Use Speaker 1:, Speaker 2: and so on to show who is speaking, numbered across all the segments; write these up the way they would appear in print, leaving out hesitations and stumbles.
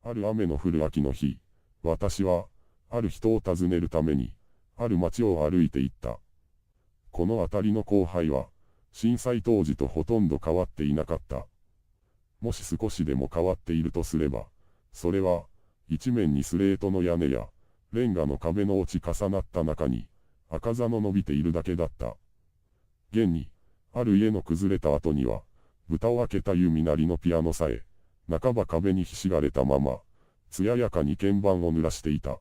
Speaker 1: ある雨の降る秋の日、私は、ある人を訪ねるために、ある町を歩いて行った。この辺りの荒廃は、震災当時とほとんど変わっていなかった。もし少しでも変わっているとすれば、それは、一面にスレートの屋根や、レンガの壁の落ち重なった中に、赤座の伸びているだけだった。現に、ある家の崩れた後には、蓋を開けた弓なりのピアノさえ、半ば壁にひしがれたまま、艶やかに鍵盤を濡らしていた。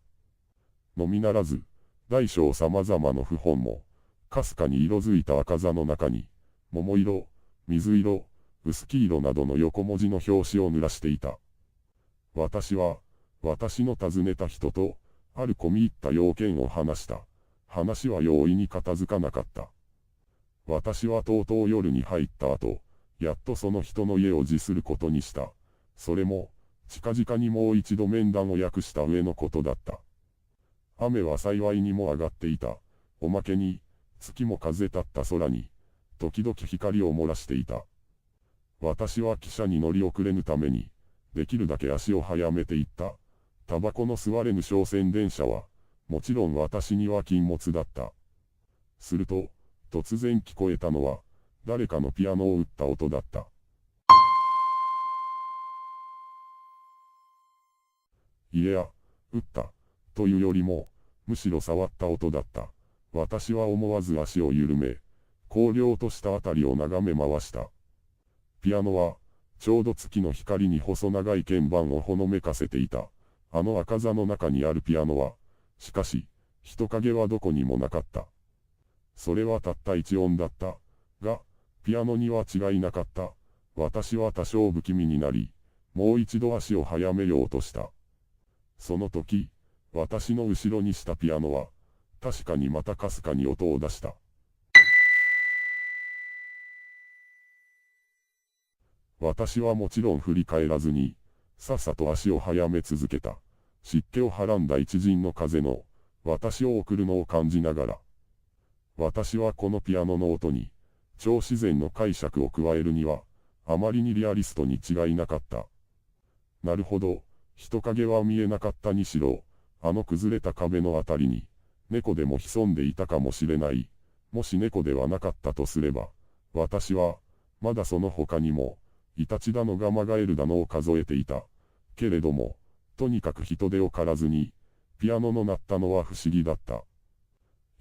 Speaker 1: のみならず、大小様々の譜本も、かすかに色づいた赤座の中に、桃色、水色、薄黄色などの横文字の表紙を濡らしていた。私は、私の訪ねた人と、ある込み入った要件を話した。話は容易に片付かなかった。私はとうとう夜に入った後、やっとその人の家を辞することにした。それも、近々にもう一度面談を訳した上のことだった。雨は幸いにも上がっていた。おまけに、月も風立った空に、時々光を漏らしていた。私は汽車に乗り遅れぬために、できるだけ足を早めていった。タバコの吸われぬ商船電車は、もちろん私には禁物だった。すると、突然聞こえたのは、誰かのピアノを打った音だった。いや、打った、というよりも、むしろ触った音だった。私は思わず足を緩め、荒涼としたあたりを眺め回した。ピアノは、ちょうど月の光に細長い鍵盤をほのめかせていた。あの赤座の中にあるピアノは、しかし、人影はどこにもなかった。それはたった一音だった。が、ピアノには違いなかった。私は多少不気味になり、もう一度足を早めようとした。その時、私の後ろにしたピアノは、確かにまたかすかに音を出した。私はもちろん振り返らずに、さっさと足を早め続けた。湿気をはらんだ一陣の風の、私を送るのを感じながら。私はこのピアノの音に、超自然の解釈を加えるには、あまりにリアリストに違いなかった。なるほど、人影は見えなかったにしろ、あの崩れた壁のあたりに、猫でも潜んでいたかもしれない。もし猫ではなかったとすれば、私は、まだその他にも、イタチだのガマガエルだのを数えていた。けれども、とにかく人手を狩らずに、ピアノの鳴ったのは不思議だった。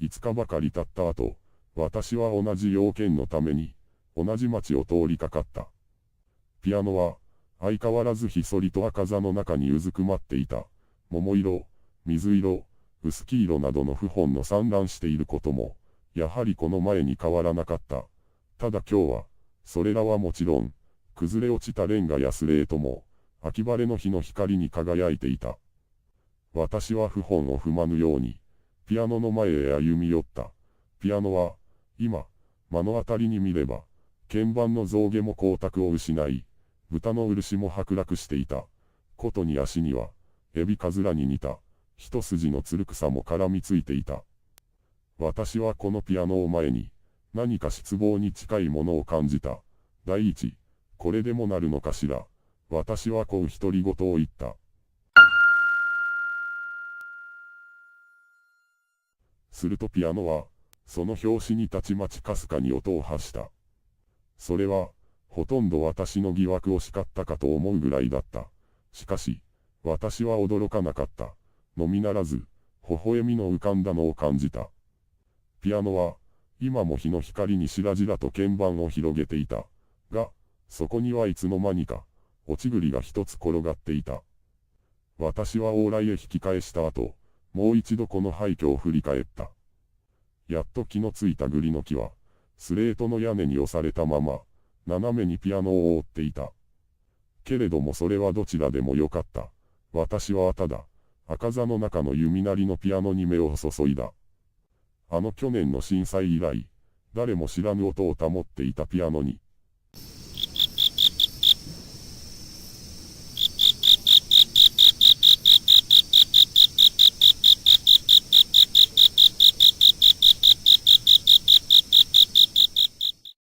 Speaker 1: 5日ばかり経った後、私は同じ要件のために、同じ町を通りかかった。ピアノは、相変わらずひそりと赤座の中にうずくまっていた。桃色、水色、薄黄色などの譜本の散乱していることも、やはりこの前に変わらなかった。ただ今日は、それらはもちろん、崩れ落ちたレンガやスレートも、秋晴れの日の光に輝いていた。私は譜本を踏まぬように、ピアノの前へ歩み寄った。ピアノは、今、目の当たりに見れば、鍵盤の象牙も光沢を失い、豚の漆も剥落していた。ことに足には、エビカズラに似た、一筋のつる草も絡みついていた。私はこのピアノを前に、何か失望に近いものを感じた。第一、これでもなるのかしら。私はこう独り言を言った。するとピアノは、その拍子にたちまちかすかに音を発した。それは、ほとんど私の疑惑を叱ったかと思うぐらいだった。しかし、私は驚かなかった。のみならず、微笑みの浮かんだのを感じた。ピアノは、今も日の光にしらじらと鍵盤を広げていた。が、そこにはいつの間にか、落ち栗が一つ転がっていた。私は往来へ引き返した後、もう一度この廃墟を振り返った。やっと気のついた栗の木は、スレートの屋根に押されたまま、斜めにピアノを覆っていた。けれどもそれはどちらでもよかった。私はただ、赤座の中の弓なりのピアノに目を注いだ。あの去年の震災以来、誰も知らぬ音を保っていたピアノに、